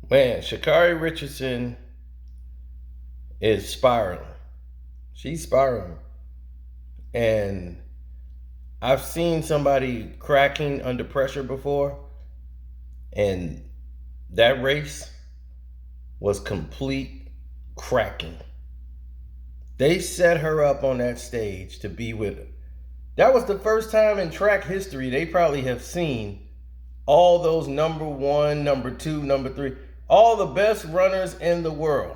Man, Sha'carri Richardson is spiraling. She's spiraling. And I've seen somebody cracking under pressure before, and that race was complete cracking. They set her up on that stage to be with her. That was the first time in track history they probably have seen all those number one, number two, number three, all the best runners in the world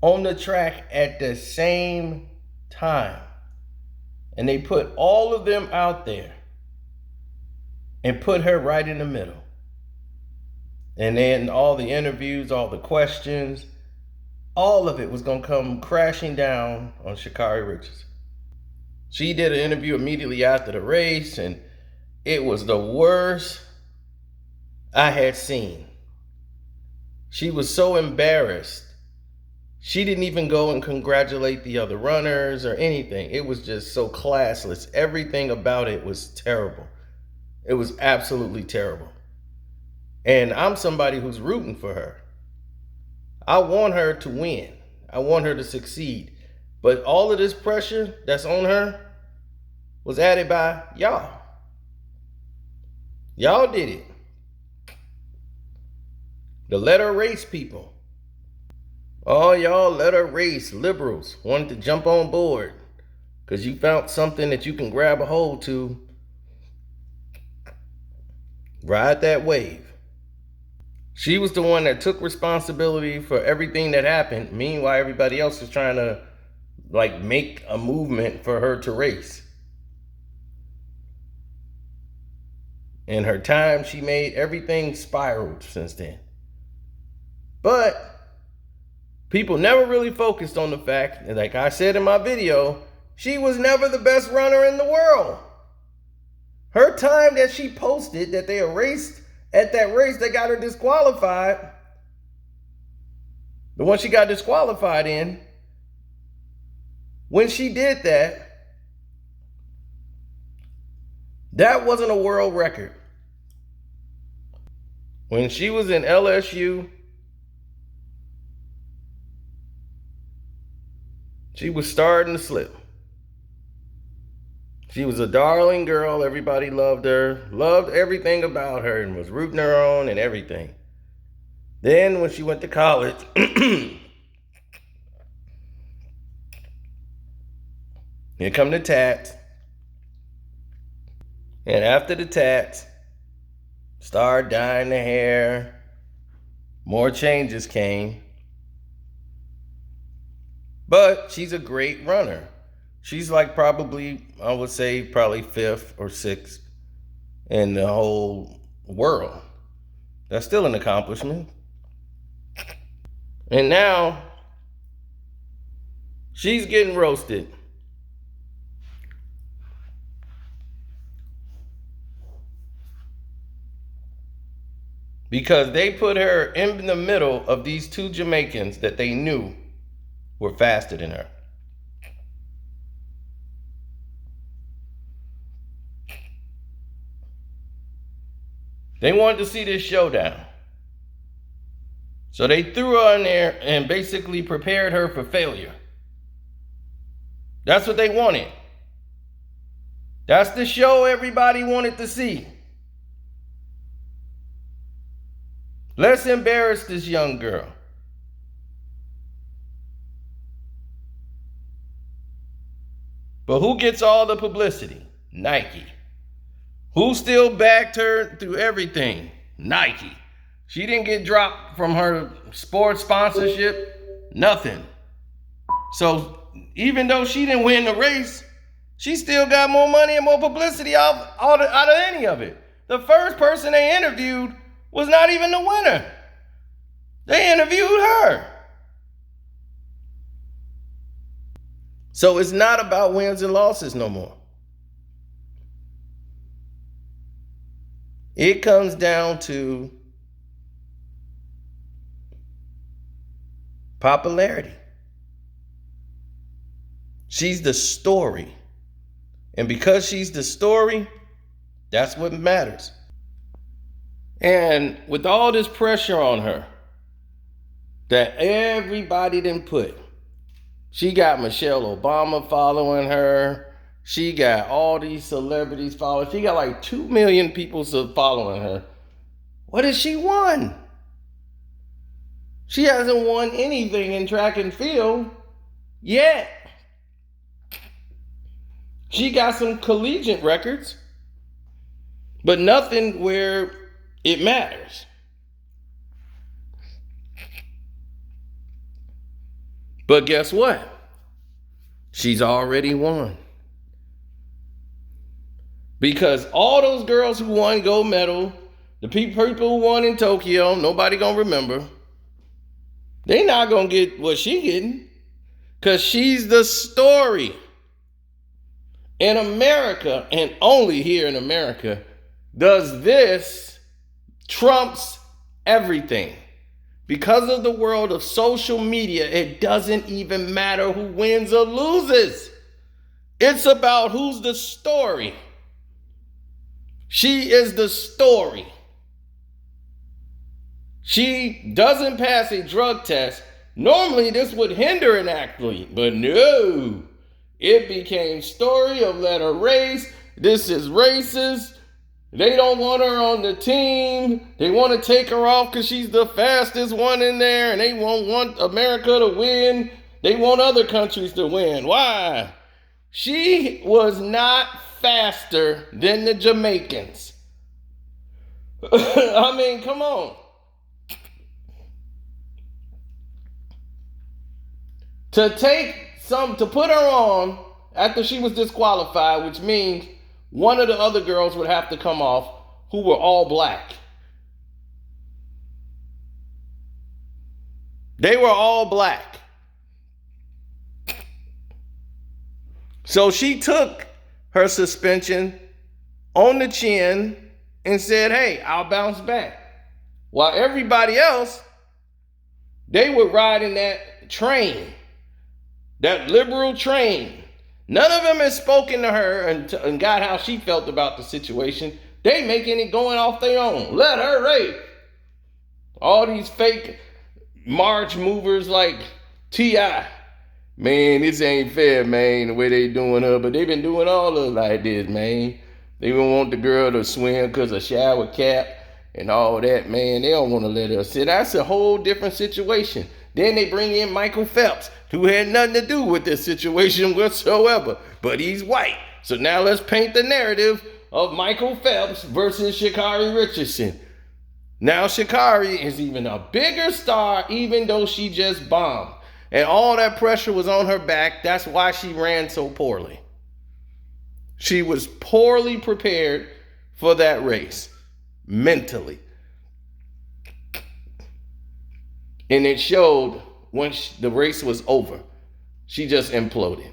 on the track at the same time. And they put all of them out there and put her right in the middle. And then all the interviews, all the questions, all of it was going to come crashing down on Sha'carri Richardson. She did an interview immediately after the race, and it was the worst I had seen. She was so embarrassed. She didn't even go and congratulate the other runners or anything. It was just so classless. Everything about it was terrible. It was absolutely terrible. And I'm somebody who's rooting for her. I want her to win. I want her to succeed. But all of this pressure that's on her was added by y'all. Y'all did it. The let her race people. All y'all let her race liberals wanted to jump on board because you found something that you can grab a hold to. Ride that wave. She was the one that took responsibility for everything that happened. Meanwhile, everybody else is trying to make a movement for her to race. And her time she made, everything spiraled since then. But people never really focused on the fact that, like I said in my video, she was never the best runner in the world. Her time that she posted that they erased at that race that got her disqualified, the one she got disqualified in, when she did that, that wasn't a world record. When she was in LSU, she was starting to slip. She was a darling girl. Everybody loved her, loved everything about her, and was rooting her on and everything. Then when she went to college, here come the tats. And after the tats, started dyeing the hair. More changes came. But she's a great runner. She's probably, I would say, probably 5th or 6th in the whole world. That's still an accomplishment. And now, she's getting roasted. Because they put her in the middle of these two Jamaicans that they knew were faster than her. They wanted to see this showdown. So they threw her in there and basically prepared her for failure. That's what they wanted. That's the show everybody wanted to see. Let's embarrass this young girl. But who gets all the publicity? Nike. Who still backed her through everything? Nike. She didn't get dropped from her sports sponsorship. Nothing. So even though she didn't win the race, she still got more money and more publicity out of any of it. The first person they interviewed was not even the winner. They interviewed her. So it's not about wins and losses no more. It comes down to popularity. She's the story. And because she's the story, that's what matters. And with all this pressure on her that everybody didn't put, she got Michelle Obama following her. She got all these celebrities following. She got like 2 million people following her. What has she won? She hasn't won anything in track and field yet. She got some collegiate records, but nothing where it matters. But guess what? She's already won. Because all those girls who won gold medal, the people who won in Tokyo, nobody gonna remember. They not gonna get what she getting. Because she's the story. In America, and only here in America, does this trumps everything. Because of the world of social media, it doesn't even matter who wins or loses. It's about who's the story. She is the story. She doesn't pass a drug test. Normally this would hinder an athlete, but no. It became story of let her race. This is racist. They don't want her on the team. They want to take her off because she's the fastest one in there, and they won't want America to win. They want other countries to win. Why? She was not faster than the Jamaicans. I mean, come on. To put her on after she was disqualified, which means one of the other girls would have to come off who were all black. They were all black. So she took her suspension on the chin and said, hey, I'll bounce back. While everybody else, they were riding that train, that liberal train. None of them has spoken to her and got how she felt about the situation. They making it going off their own. Let her race. All these fake march movers like T.I. Man, this ain't fair, man, the way they doing her. But they been doing all of it like this, man. They don't want the girl to swim because of shower cap and all that, man. They don't want to let her sit. That's a whole different situation. Then they bring in Michael Phelps, who had nothing to do with this situation whatsoever, but he's white. So now let's paint the narrative of Michael Phelps versus Sha'carri Richardson. Now Sha'carri is even a bigger star, even though she just bombed. And all that pressure was on her back. That's why she ran so poorly. She was poorly prepared for that race, mentally. And it showed when the race was over. She just imploded.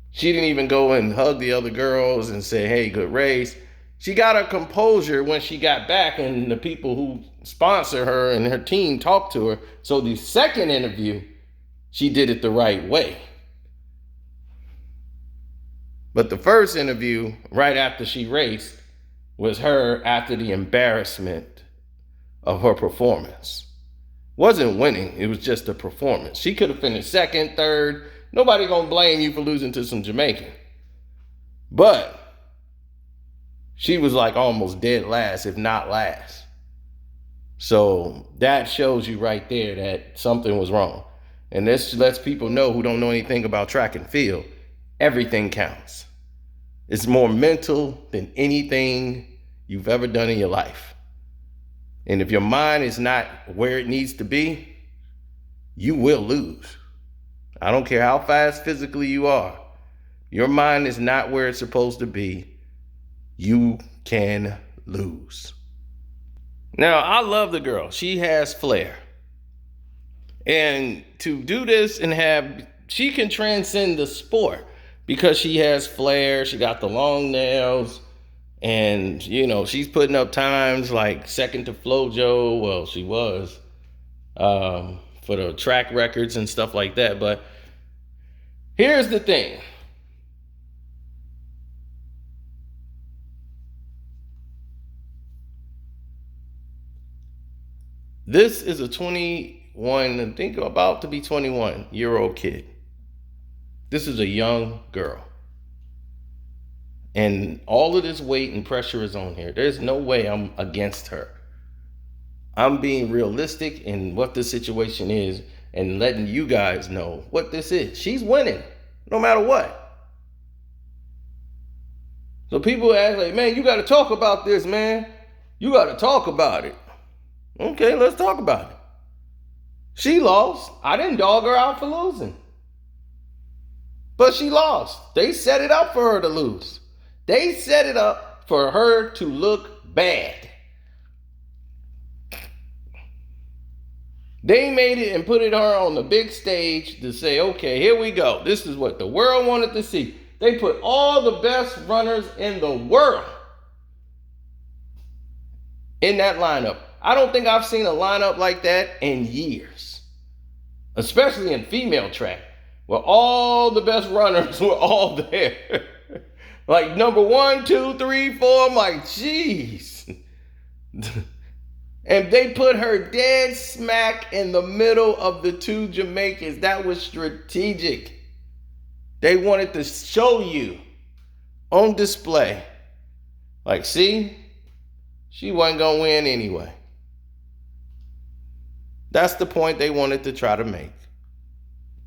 She didn't even go and hug the other girls and say, hey, good race. She got her composure when she got back and the people who sponsor her and her team talked to her. So the second interview, she did it the right way. But the first interview, right after she raced, was her after the embarrassment of her performance. Wasn't winning, it was just a performance. She could have finished second, third. Nobody gonna blame you for losing to some Jamaican. But she was like almost dead last, if not last. So that shows you right there that something was wrong. And this lets people know who don't know anything about track and field, everything counts. It's more mental than anything you've ever done in your life. And if your mind is not where it needs to be, you will lose. I don't care how fast physically you are. Your mind is not where it's supposed to be. You can lose. Now, I love the girl. She has flair. And to do this and she can transcend the sport because she has flair. She got the long nails. And, she's putting up times like second to Flojo. Well, she was for the track records and stuff like that. But here's the thing. This is a 21, think about to be 21-year-old kid. This is a young girl. And all of this weight and pressure is on here. There's no way I'm against her. I'm being realistic in what the situation is and letting you guys know what this is. She's winning, no matter what. So people ask like, man, you got to talk about this, man. You got to talk about it. Okay, let's talk about it. She lost. I didn't dog her out for losing. But she lost. They set it up for her to lose. They set it up for her to look bad. They made it and put it her on the big stage to say, okay, here we go. This is what the world wanted to see. They put all the best runners in the world in that lineup. I don't think I've seen a lineup like that in years, especially in female track, where all the best runners were all there. Like number 1, 2, 3, 4. I'm like, jeez. And they put her dead smack in the middle of the two Jamaicans. That was strategic. They wanted to show you on display. Like, see, she wasn't going to win anyway. That's the point they wanted to try to make.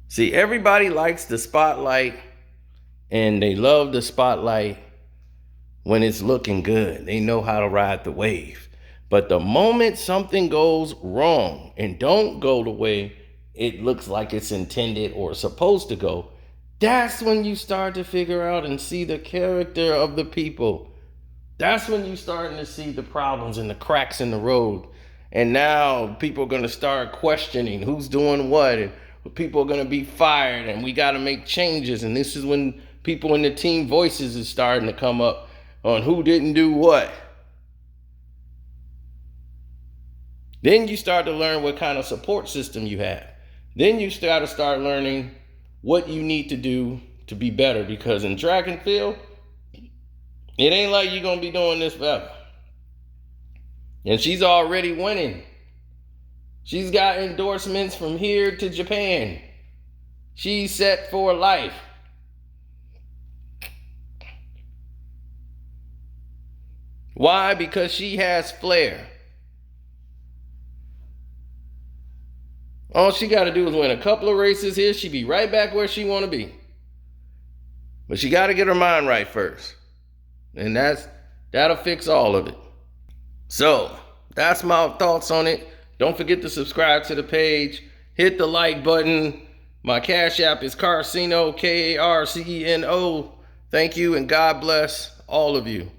See, everybody likes the spotlight, and they love the spotlight when it's looking good. They know how to ride the wave. But the moment something goes wrong and don't go the way it looks like it's intended or supposed to go, that's when you start to figure out and see the character of the people. That's when you're starting to see the problems and the cracks in the road. And now people are going to start questioning who's doing what, and people are going to be fired, and we got to make changes. And this is when people in the team voices is starting to come up on who didn't do what. Then you start to learn what kind of support system you have. Then you start learning what you need to do to be better, because in track and field, it ain't like you're going to be doing this forever. And she's already winning. She's got endorsements from here to Japan. She's set for life. Why? Because she has flair. All she got to do is win a couple of races here. She'll be right back where she want to be. But she got to get her mind right first. And that'll fix all of it. So, that's my thoughts on it. Don't forget to subscribe to the page. Hit the like button. My Cash App is Carceno, K-A-R-C-E-N-O. Thank you, and God bless all of you.